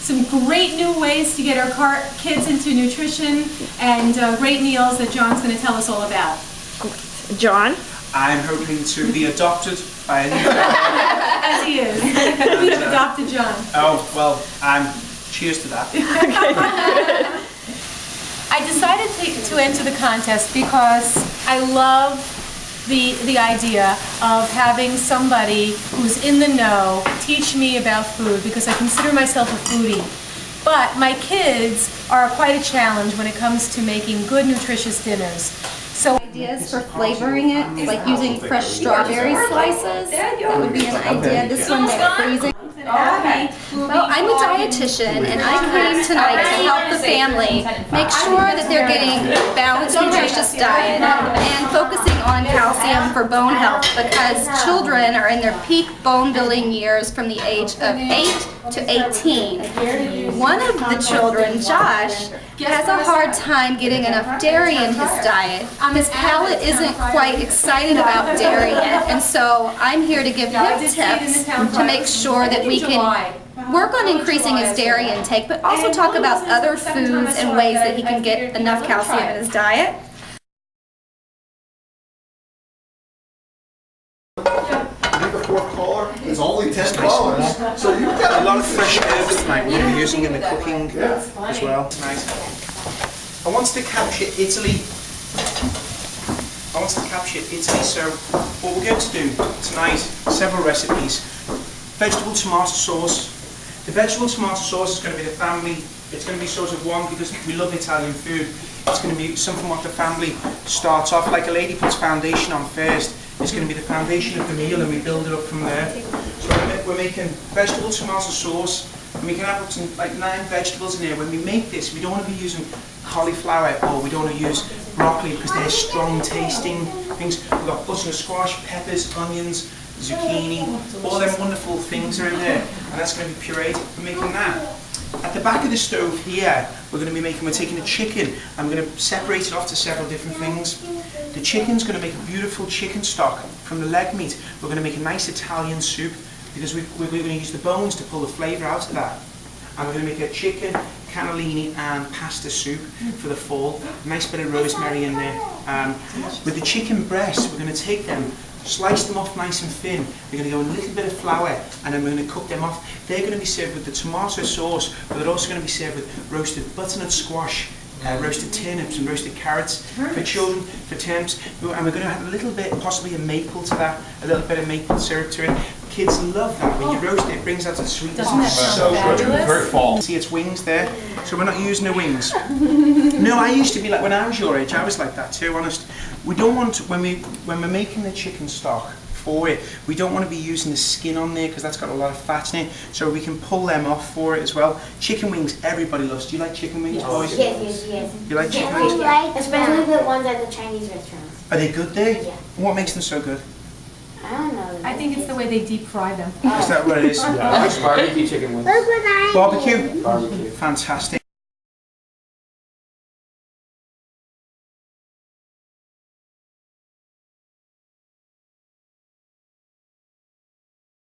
some great new ways to get our kids into nutrition and great meals that John's going to tell us all about. John? I'm hoping to be adopted by a new family. As he is. We have adopted John. Oh, well, cheers to that. I decided to enter the contest because I love the idea of having somebody who's in the know teach me about food, because I consider myself a foodie. But my kids are quite a challenge when it comes to making good, nutritious dinners. So ideas for flavoring it, like using fresh strawberry slices, that would be an idea. This one they're freezing. Well, I'm a dietitian and I came tonight to help the family make sure that they're getting a balanced, nutritious diet and focusing on calcium for bone health, because children are in their peak bone building years from the age of 8 to 18. One of the children, Josh, has a hard time getting enough dairy in his diet. His palate isn't quite excited about dairy yet, and so I'm here to give him tips to make sure that we can work on increasing his dairy intake, but also talk about other foods and ways that he can get enough calcium in his diet. The fourth caller is only $10, so you've got A lot of fresh herbs tonight we're going to be using in the cooking as well tonight. I wanted to capture Italy. So what we're going to do tonight, several recipes. Vegetable tomato sauce. The vegetable tomato sauce is going to be the family. It's going to be sort of one, because we love Italian food. It's going to be something what the family starts off, like a lady puts foundation on first. It's going to be the foundation of the meal, and we build it up from there. So we're making vegetable tomato sauce, and we can have up to like 9 vegetables in here. When we make this, we don't want to be using cauliflower, or we don't want to use broccoli, because they're strong tasting things. We've got butternut squash, peppers, onions, zucchini, all them wonderful things are in there, and that's going to be pureed. We're making that. At the back of the stove here, we're taking a chicken, and we're going to separate it off to several different things. The chicken's going to make a beautiful chicken stock from the leg meat. We're going to make a nice Italian soup, because we're going to use the bones to pull the flavour out of that. And we're going to make a chicken, cannellini and pasta soup for the fall. Nice bit of rosemary in there. With the chicken breasts, we're going to take them, slice them off nice and thin. We're going to go in a little bit of flour, and then we're going to cook them off. They're going to be served with the tomato sauce, but they're also going to be served with roasted butternut squash, roasted turnips and roasted carrots for children, for turnips. And we're going to have a little bit, possibly a maple to that, a little bit of maple syrup to it. Kids love that. When you roast it, it brings out the sweetness. It's so good. very fall. See its wings there? So we're not using the wings. No, I used to be like, when I was your age, I was like that too, honest. We don't want to, when we're making the chicken stock for it, we don't want to be using the skin on there, because that's got a lot of fat in it, so we can pull them off for it as well. Chicken wings, everybody loves. Do you like chicken wings, boys? Yes. You like chicken wings? Especially the ones at the Chinese restaurants. Are they good there? Yeah. What makes them so good? I don't know. I think it's the way they deep fry them. Is that what it is? Yeah, barbecue chicken wings. Barbecue? Barbecue. Fantastic.